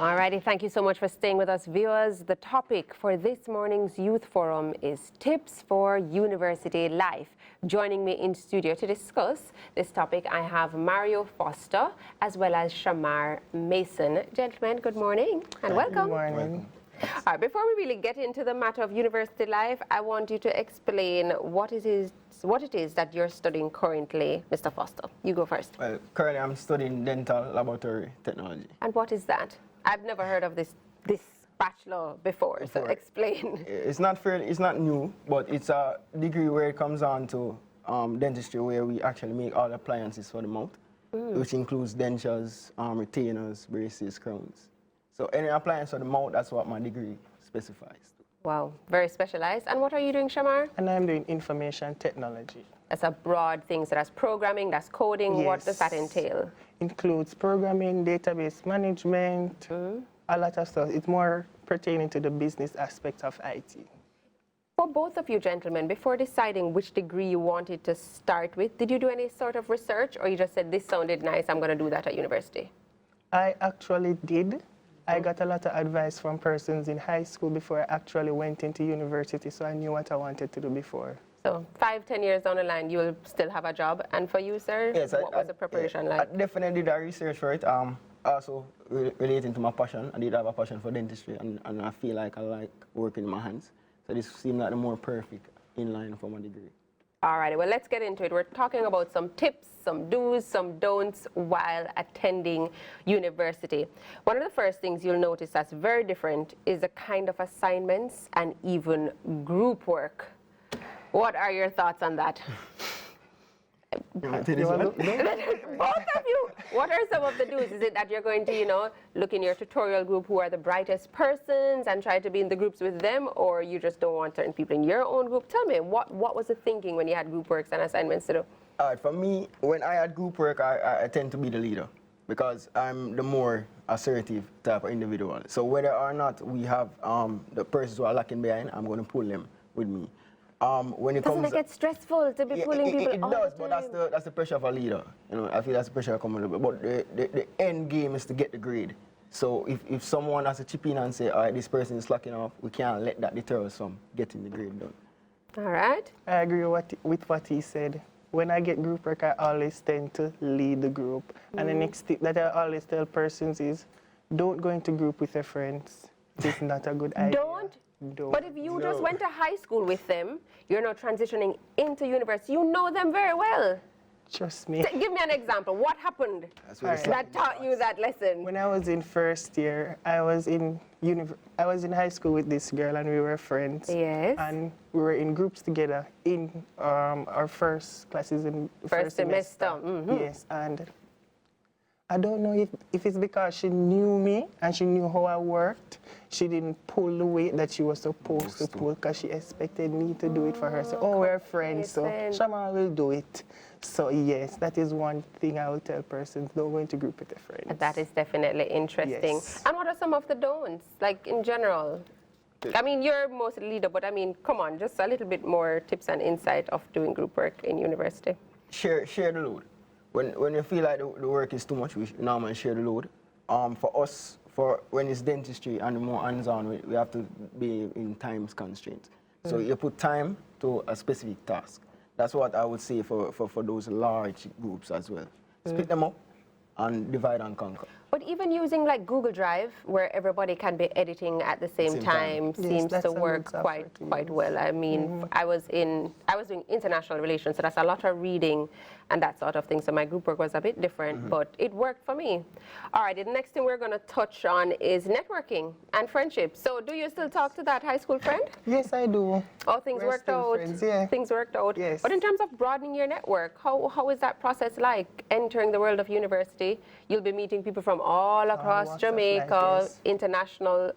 Alrighty, thank you so much for staying with us, viewers. The topic for this morning's Youth Forum is tips for university life. Joining me in studio to discuss this topic, I have Mario Foster as well as Shamar Mason. Gentlemen, good morning and welcome. Good morning. All right, before we really get into the matter of university life, I want you to explain what it is that you're studying currently, Mr. Foster. You go first. Well, currently I'm studying dental laboratory technology. And what is that? I've never heard of this bachelor before, so explain. It's not new, but it's a degree where it comes on to dentistry, where we actually make all appliances for the mouth, which includes dentures, retainers, braces, crowns. So any appliance for the mouth, that's what my degree specifies. Wow, very specialized. And what are you doing, Shamar? And I'm doing information technology. That's a broad thing, so that's programming, that's coding. Yes. What does that entail? Includes programming, database management, a lot of stuff. It's more pertaining to the business aspect of IT. For both of you gentlemen, before deciding which degree you wanted to start with, did you do any sort of research, or you just said, this sounded nice, I'm going to do that at university? I actually did. I got a lot of advice from persons in high school before I actually went into university, so I knew what I wanted to do before. So 5-10 years down the line, you will still have a job. And for you, sir, Yes, what was the preparation like? I definitely did a research for it. Also relating to my passion, I did have a passion for dentistry, and I feel like I like working in my hands. So this seemed like the more perfect in line for my degree. All right, well, let's get into it. We're talking about some tips, some do's, some don'ts while attending university. One of the first things you'll notice that's very different is the kind of assignments and even group work. What are your thoughts on that? Both of you, what are some of the do's? Is it that you're going to, look in your tutorial group who are the brightest persons and try to be in the groups with them, or you just don't want certain people in your own group? Tell me, what was the thinking when you had group works and assignments to do? For me, when I had group work, I tend to be the leader because I'm the more assertive type of individual. So whether or not we have the persons who are lacking behind, I'm going to pull them with me. When it Doesn't it get stressful to be pulling people it all does, the time? but that's the pressure of a leader. I feel that's the pressure coming a little bit. But the end game is to get the grade. So if someone has to chip in and say, all right, this person is slacking off, we can't let that deter us from getting the grade done. All right. I agree with what he said. When I get group work, I always tend to lead the group. And the next tip that I always tell persons is, don't go into group with your friends. It's not a good idea. Don't? But if you just went to high school with them, you're now transitioning into university, you know them very well. Trust me. Give me an example. What happened that taught you that lesson? When I was in first year, I was in high school with this girl, and we were friends. Yes. And we were in groups together in our first classes in First semester. Yes, and I don't know if it's because she knew me and she knew how I worked. She didn't pull the weight that she was supposed to pull because she expected me to do it for her. So, we're friends, so Shama will do it. So, yes, that is one thing I would tell persons, don't go into group with their friends. That is definitely interesting. Yes. And what are some of the don'ts, like in general? I mean, you're mostly leader, but I mean, come on, just a little bit more tips and insight of doing group work in university. Share the load. When you feel like the work is too much, we normally share the load. For us, when it's dentistry and more hands-on, we have to be in time constraints. So you put time to a specific task. That's what I would say for those large groups as well. Split them up and divide and conquer. But even using like Google Drive, where everybody can be editing at the same time, seems to work quite well. I mean, I was doing international relations, so that's a lot of reading and that sort of thing. So my group work was a bit different, but it worked for me. All right, the next thing we're going to touch on is networking and friendship. So do you still talk to that high school friend? Yes, I do. Oh, things worked out. Friends, yeah. Things worked out. Yes. But in terms of broadening your network, how is that process like? Entering the world of university, you'll be meeting people from all across Jamaica, international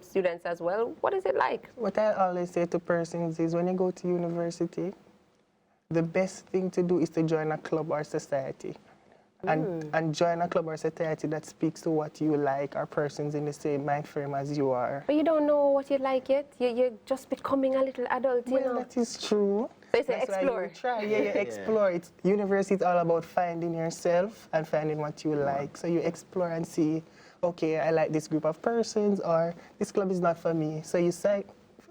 students as well. What is it like? What I always say to persons is when you go to university, the best thing to do is to join a club or society. And join a club or society that speaks to what you like, or persons in the same mind frame as you are. But you don't know what you like yet. You're just becoming a little adult, you know. That is true. So you say explore. Explore. University is all about finding yourself and finding what you like. So you explore and see okay, I like this group of persons, or this club is not for me. So you say,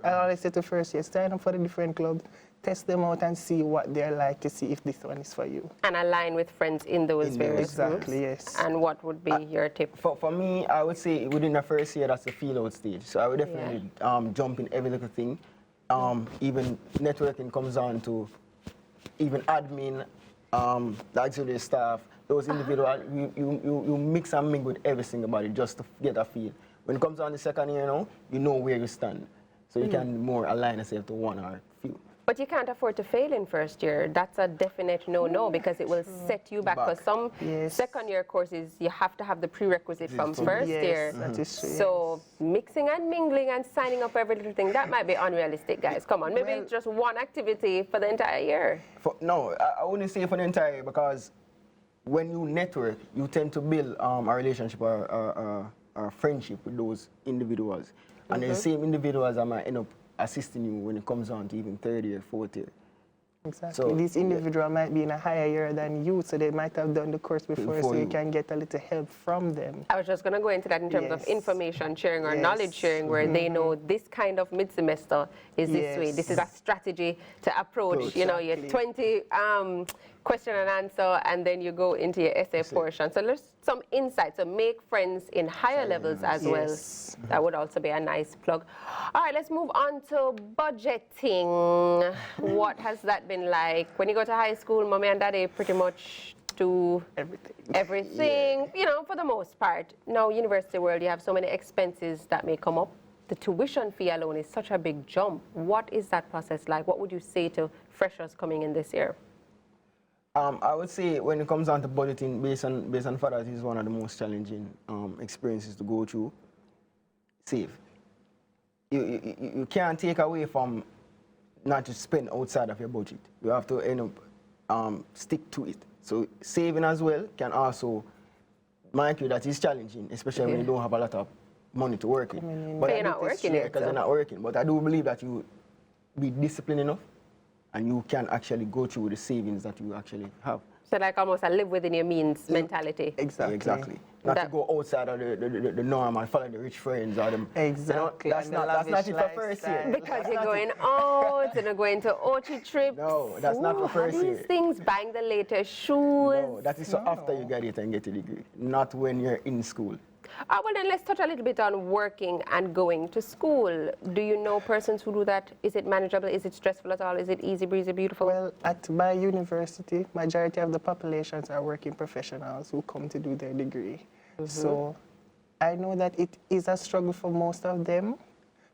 I always say to first year, sign up for the different clubs, test them out and see what they're like to see if this one is for you. And align with friends in those various groups. Exactly, yes. And what would be your tip? For me, I would say within the first year, that's the feel-out stage. So I would definitely jump in every little thing. Even networking comes on to even admin, the auxiliary staff, those individuals, you mix and mingle with every single body just to get a feel. When it comes on the second year, you know where you stand. So you can more align yourself to one or few. But you can't afford to fail in first year. That's a definite no-no because it will set you back. Because some second year courses, you have to have the prerequisite from first year. That is true. So mixing and mingling and signing up every little thing, that might be unrealistic, guys. Come on, maybe just one activity for the entire year. No, I wouldn't say for the entire year because when you network, you tend to build a relationship or a friendship with those individuals. And the same individuals that might end up assisting you when it comes on to even third year, fourth year. Exactly. So, this individual might be in a higher year than you, so they might have done the course before so you can get a little help from them. I was just going to go into that in terms of information sharing or knowledge sharing, where they know this kind of mid-semester is this way. This is a strategy to approach, you know, your 20 question and answer, and then you go into your essay portion. So there's some insights. So make friends in higher levels as well. That would also be a nice plug. All right, let's move on to budgeting. What has that been like? When you go to high school, mommy and daddy pretty much do everything, you know, for the most part. Now, university world, you have so many expenses that may come up. The tuition fee alone is such a big jump. What is that process like? What would you say to freshers coming in this year? I would say when it comes down to budgeting, based on fathers, is one of the most challenging experiences to go through. Save. You can't take away from not to spend outside of your budget. You have to end up stick to it. So saving as well can also, mind you, that is challenging, especially when you don't have a lot of money to work with. But you're not working yet. Because you're not working. But I do believe that you be disciplined enough and you can actually go through the savings that you actually have. So like almost a live within your means mentality. Exactly. Not to go outside of the norm and follow the rich friends or them. Exactly. You know, that's not it for first year. Because you're going out and you're going to orchard trips. No, that's not for first year. These things, buying the latest shoes. No, that is after you get it and get a degree, not when you're in school. Well, then let's touch a little bit on working and going to school. Do you know persons who do that? Is it manageable? Is it stressful at all? Is it easy breezy, beautiful? Well, at my university, majority of the populations are working professionals who come to do their degree. So I know that it is a struggle for most of them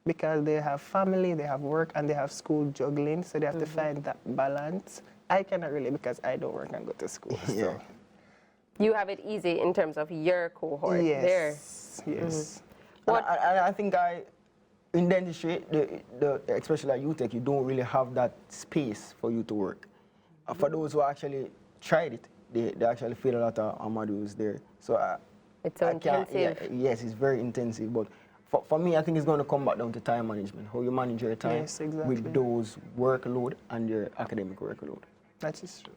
because they have family, they have work, and they have school juggling, so they have to find that balance. I cannot really because I don't work and go to school. So. You have it easy in terms of your cohort there. Yes. I think in dentistry, especially at UTech, you don't really have that space for you to work. For those who actually tried it, they actually feel a lot of modules there. So it's so intensive. Yes, it's very intensive. But for me, I think it's going to come back down to time management, how you manage your time with those workload and your academic workload. That is true.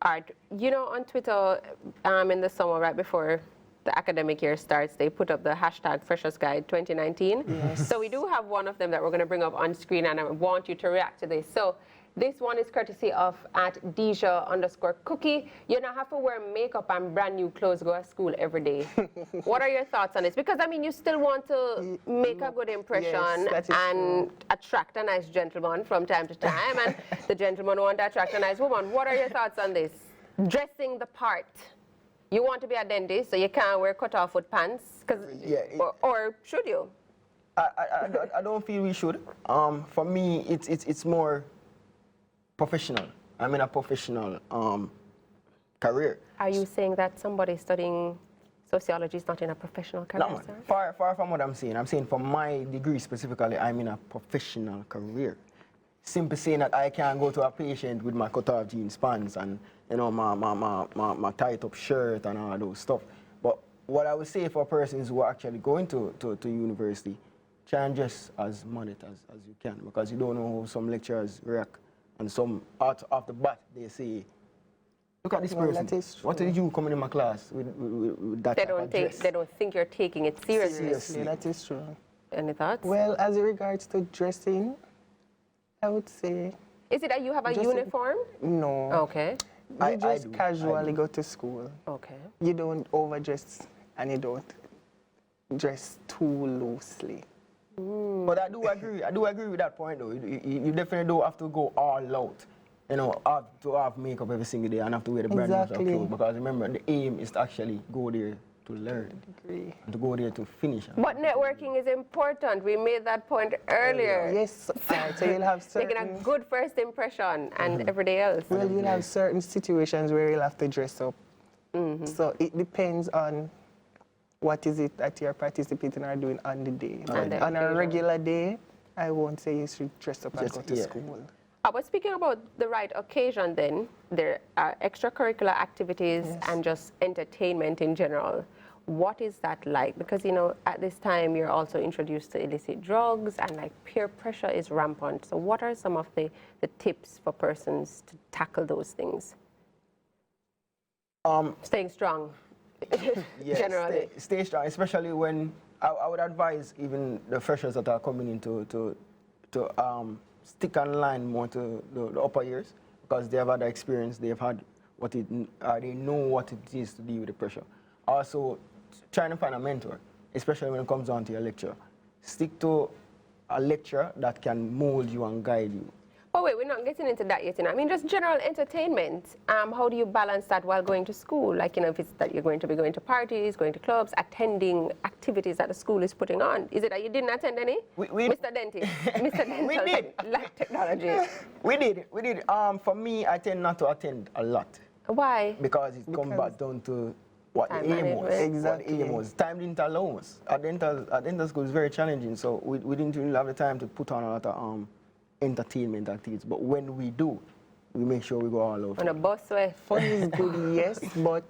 All right. You know, on Twitter in the summer, right before the academic year starts, they put up the hashtag Freshers Guide 2019. Yes. So we do have one of them that we're going to bring up on screen, and I want you to react to this. So this one is courtesy of @Deja_cookie. You don't have to wear makeup and brand new clothes to go to school every day. What are your thoughts on this? Because, I mean, you still want to make a good impression and attract a nice gentleman from time to time, and the gentleman want to attract a nice woman. What are your thoughts on this? Dressing the part. You want to be a dentist, so you can't wear cut-off with pants, or should you? I don't feel we should. For me, it's more professional. I'm in a professional career. Are you saying that somebody studying sociology is not in a professional career? No, far from what I'm saying. I'm saying for my degree specifically, I'm in a professional career. Simply saying that I can't go to a patient with my cut-off jeans pants and my tight-up shirt and all those stuff. But what I would say for persons who are actually going to university, try and dress as modest as you can, because you don't know how some lecturers react. And some out off the bat, they say, Look at this Well, person. that is true. What did you coming in my class with that They type of dress? they don't think you're taking it seriously. Seriously. That is true. Any thoughts? Well, as regards to dressing, I would say Is it that you have a Dressing- uniform? no. Okay. You I just do, I casually do. go to school. Okay. You don't overdress and you don't dress too loosely. But I do agree with that point though. You definitely don't have to go all out. You know, have to have makeup every single day and have to wear the brand new Exactly. clothes. Because remember, the aim is to actually go there to learn. Agree. And to go there to finish. But networking is important. We made that point earlier. Yes, so you'll have Making a certain, good first impression and everything else. well, you'll have certain situations where you'll have to dress up. So it depends on what is it that you're participating or doing on the day. On the On a occasion. regular day, I won't say you should dress up and Just- go to yeah. school. But speaking about the right occasion then, there are extracurricular activities Yes. and just entertainment in general. What is that like? Because, you know, at this time you're also introduced to illicit drugs and like peer pressure is rampant. So what are some of the tips for persons to tackle those things? Staying strong, Yeah, generally. stay strong, especially when I would advise even the freshers that are coming in to stick on line more to the upper years because they have had the experience, they've had they know what it is to deal with the pressure. Also, trying to find a mentor, especially when it comes down to your lecture. Stick to a lecturer that can mold you and guide you. But wait, we're not getting into that yet, you know. I mean, just general entertainment. How do you balance that while going to school? Like, you know, if it's that you're going to be going to parties, going to clubs, attending activities that the school is putting on. Is it that you didn't attend any? Mr. Dentist, Mr. Dental, did. Lab Technology. We did. For me, I tend not to attend a lot Why? because it comes back down to what the Time aim was. management. What the aim Exactly. was. Time didn't allow us. At dental school, it's very challenging, so we didn't really have the time to put on a lot of entertainment activities. But when we do, we make sure we go all out. On a bus way. Fun is good, yes, but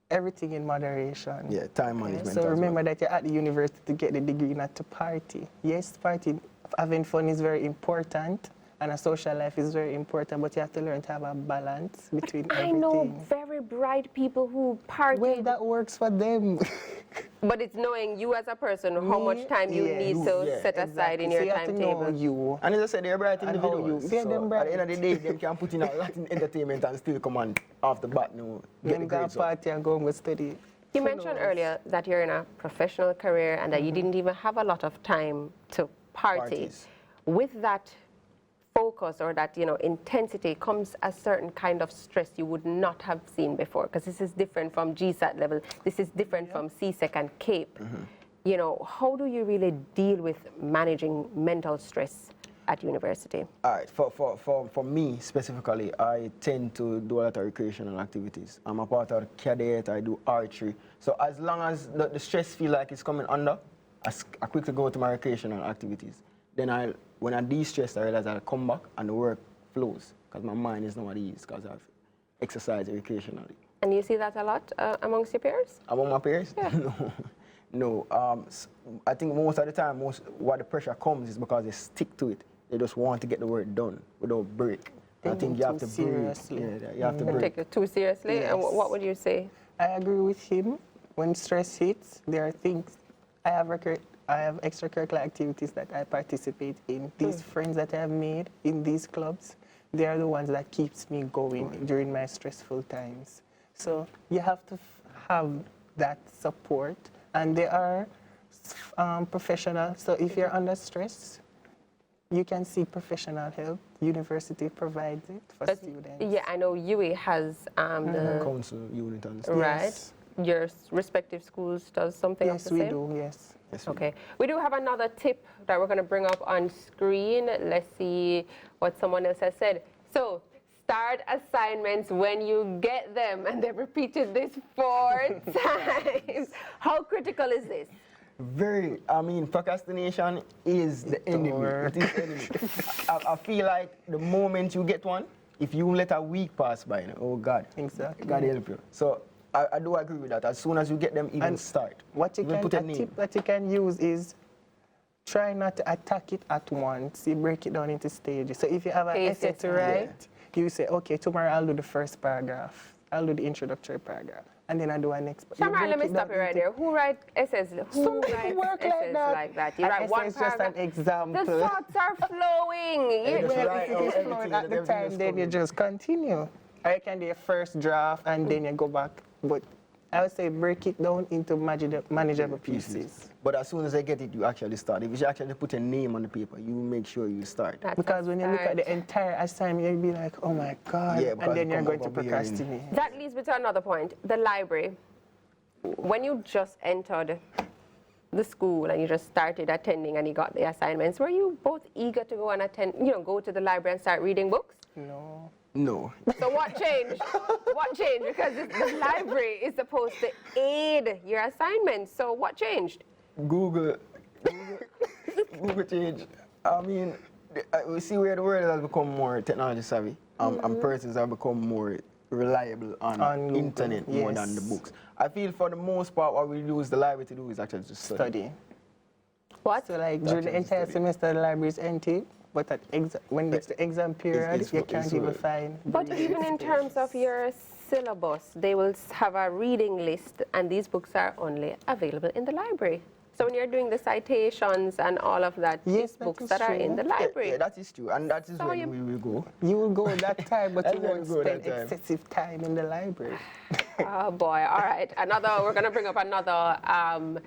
everything in moderation. Yeah, time management. So as remember well. that you're at the university to get the degree, not to party. Yes, party, having fun is very important, and a social life is very important, but you have to learn to have a balance between I everything. know very bright people who party, Well, that works for them. but it's knowing you as a person, how much time you yes. need to Yeah, set aside in So your you have to know timetable. you. And as I said, they're bright And how individuals. you- yeah, so them at the end of the bright. day, they can put in a lot in entertainment and still come on off the bat, get the Them go grades up. party and go and go study. You Who mentioned knows? earlier that you're in a professional career and that you didn't even have a lot of time to party. Parties. With that focus or that, you know, intensity comes a certain kind of stress you would not have seen before, because this is different from GSAT level. This is different from CSEC and CAPE. You know, how do you really deal with managing mental stress at university? All right, for me specifically, I tend to do a lot of recreational activities. I'm a part of cadet, I do archery. So as long as the stress feel like it's coming under, I quickly go to my recreational activities. Then when I de-stress, I realize I'll come back and the work flows because my mind is not at ease because I've exercised recreationally. And you see that a lot amongst your peers? Among my peers? Yeah. No. I think most of the time, what the pressure comes is because they stick to it. They just want to get the work done without break. I Taking think you have it to too breathe. seriously. Yeah, you have to Don't breathe. take it too seriously? And Yes. what would you say? I agree with him. When stress hits, there are things. I have extracurricular activities that I participate in. These friends that I have made in these clubs, they are the ones that keeps me going during my stressful times. So you have to have that support, and they are professionals. So if you're under stress, you can seek professional help. University provides it for students. Yeah, I know UWI has the Council unit and stuff. right. Yes. Your respective schools does something of Yes, the we same? do, yes. Yes, we Okay. We do have another tip that we're going to bring up on screen. Let's see what someone else has said. So, start assignments when you get them. And they've repeated this 4 times. How critical is this? Procrastination is the enemy. It is the enemy. I feel like the moment you get one, if you let a week pass by, oh God, Exactly. God help you. So I do agree with that. As soon as you get them, even start. What you Even can, put a a name. tip that you can use is try not to attack it at once. You break it down into stages. So if you have an Pace essay it. to write, you say, okay, tomorrow I'll do the first paragraph. I'll do the introductory paragraph. And then I do a next. Shamar, let me stop you right there. Who writes essays? Who writes essays like that? You write one essay is just an example. The thoughts are flowing. If it is flowing at the time, then you just continue. Or you can do a first draft and then you go back. But I would say break it down into manageable pieces. But as soon as I get it, you actually start. If you actually put a name on the paper, you make sure you start. Because when you look at the entire assignment, you'll be like, oh my God, and then you're going to procrastinate. That leads me to another point, the library. When you just entered the school and you just started attending and you got the assignments, were you both eager to go and attend, go to the library and start reading books? No. No. So what changed? What changed? Because the library is supposed to aid your assignments. So what changed? Google changed. I mean, we see where the world has become more technology savvy, and persons have become more reliable on internet more than the books. I feel for the most part, what we use the library to do is actually just study. What? So like during the entire semester, the library is empty. But when it's the exam period, you can't even find. But even in terms of your syllabus, they will have a reading list, and these books are only available in the library. So when you're doing the citations and all of that, these books that are in the library. Yeah, that is true, and that is when we will go. You will go that time, but you won't spend excessive time in the library. Oh boy! All right, we're going to bring up another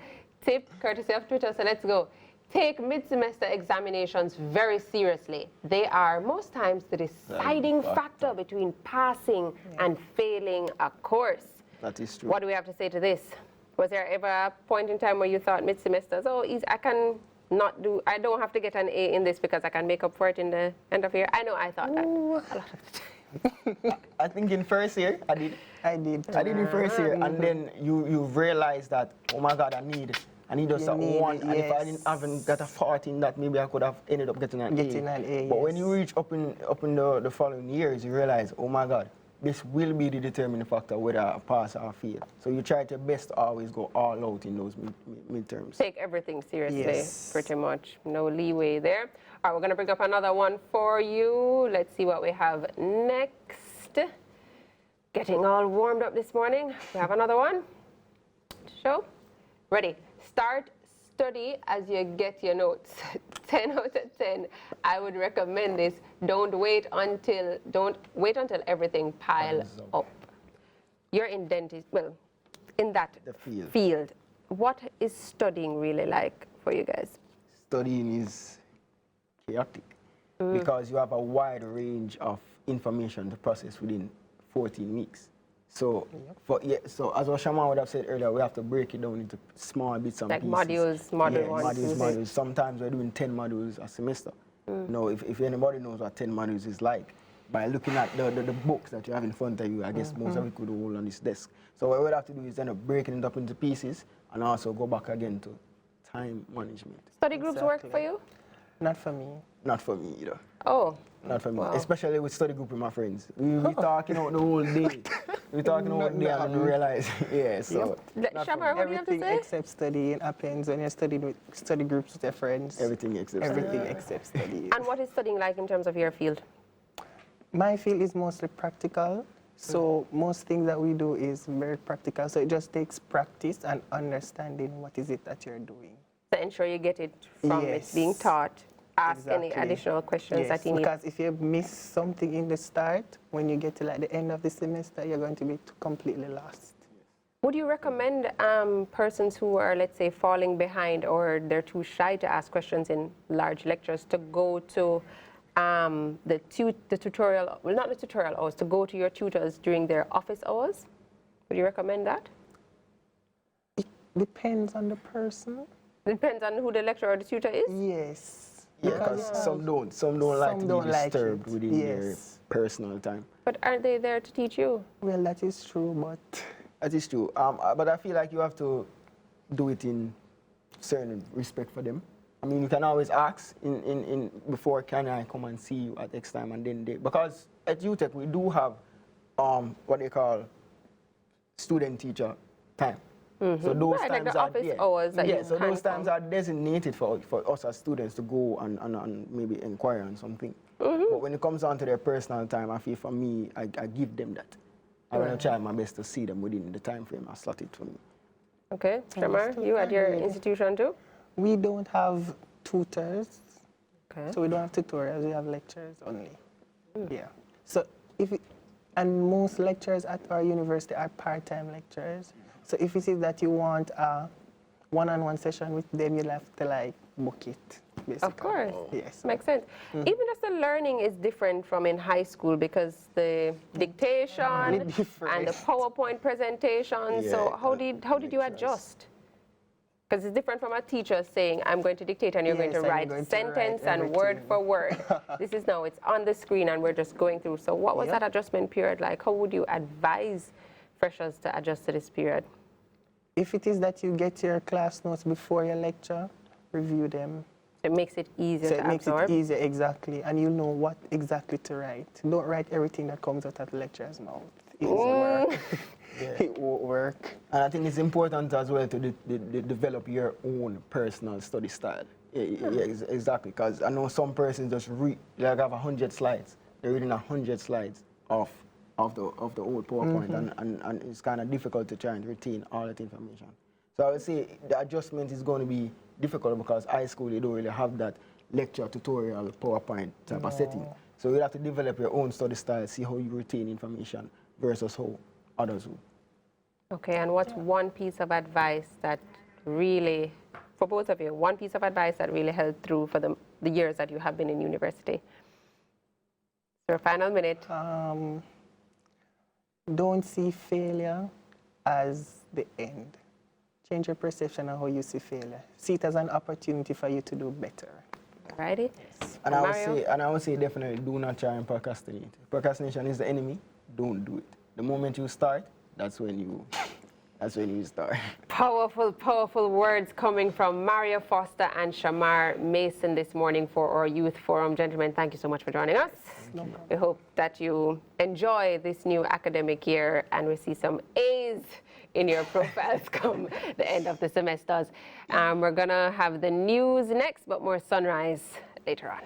tip, courtesy of Twitter. So let's go. Take mid-semester examinations very seriously. They are most times the deciding factor between passing and failing a course. That is true. What do we have to say to this? Was there ever a point in time where you thought mid-semesters, I don't have to get an A in this because I can make up for it in the end of year? I know I thought that a lot of the time. I think in first year, I did in first year, and then you realize that, oh my God, I need just that one, and if I haven't got a 14, that maybe I could have ended up getting an A. But when you reach up in the following years, you realize, oh my God, this will be the determining factor whether I pass or fail. So you try your best to always go all out in those midterms. Take everything seriously, pretty much. No leeway there. All right, we're going to bring up another one for you. Let's see what we have next. Getting all warmed up this morning. We have another one. Show. Ready. Start study as you get your notes. 10 out of 10. I would recommend this. Don't wait until everything piles up. You're in in that field. What is studying really like for you guys? Studying is chaotic because you have a wide range of information to process within 14 weeks. So, so as what Shaman would have said earlier, we have to break it down into small bits and pieces. Like modules. Sometimes we're doing 10 modules a semester. If anybody knows what 10 modules is like, by looking at the books that you have in front of you, I guess most of it could hold on this desk. So what we have to do is end up breaking it up into pieces and also go back again to time management. Study groups work for you? Not for me. Not for me either. Oh. Not for me, especially with study group with my friends. We talking out the whole day. We talking out the day and we realize, so. Shamar, what do you have to say? Everything except studying happens when you're studying with study groups with your friends. Everything except studying. And what is studying like in terms of your field? My field is mostly practical. So most things that we do is very practical. So it just takes practice and understanding what is it that you're doing. To ensure you get it from it's being taught. Ask any additional questions that you need. Because if you miss something in the start, when you get to the end of the semester, you're going to be completely lost. Would you recommend persons who are, let's say, falling behind or they're too shy to ask questions in large lectures to go to the tutorial, well, not the tutorial hours, to go to your tutors during their office hours? Would you recommend that? It depends on the person. It depends on who the lecturer or the tutor is? Yes. Yeah, because some don't like to be disturbed within their personal time. But aren't they there to teach you? Well, that is true, but... That is true. But I feel like you have to do it in certain respect for them. I mean, you can always ask before, can I come and see you at X time, and then because at UTech we do have what they call student-teacher time. So those times like the office hours that those times are designated for us as students to go and maybe inquire on something. But when it comes down to their personal time, I feel for me, I give them that. I want to try my best to see them within the time frame I slotted for me. Okay, Shamar, you at your institution too? We don't have tutors, Okay. so we don't have tutorials, we have lectures only. Yeah. So and most lectures at our university are part-time lectures. So if it is that you want a one-on-one session with them, you'll have to like book it, basically. Of course. Yes. Makes sense. Even just the learning is different from in high school because the dictation and the PowerPoint presentation. Yeah, so how did you adjust? Because it's different from a teacher saying, I'm going to dictate and you're going to write sentence and word for word. This is now, it's on the screen and we're just going through. So what was that adjustment period like? How would you advise freshers to adjust to this period? If it is that you get your class notes before your lecture, review them. It makes it easier So to it makes absorb. it easier, exactly, and you know what exactly to write. Don't write everything that comes out of the lecturer's mouth. It won't work. It won't work. And I think it's important as well to develop your own personal study style. Yeah, exactly, because I know some persons just read, like have 100 slides. They're reading 100 slides of the old PowerPoint, and it's kind of difficult to try and retain all that information. So I would say the adjustment is going to be difficult because high school, you don't really have that lecture, tutorial, PowerPoint type of setting. So you have to develop your own study style, see how you retain information versus how others would. Okay, and what's one piece of advice that really, for both of you, one piece of advice that really held through for the years that you have been in university? Your final minute. Don't see failure as the end. Change your perception of how you see failure. See it as an opportunity for you to do better. Alrighty. Yes. And I would say definitely do not try and procrastinate. Procrastination is the enemy. Don't do it. The moment you start, that's when you start. Powerful, powerful words coming from Mario Foster and Shamar Mason this morning for our Youth Forum. Gentlemen, thank you so much for joining us. No problem. We hope that you enjoy this new academic year and we see some A's in your profiles come the end of the semesters. We're going to have the news next, but more Sunrise later on.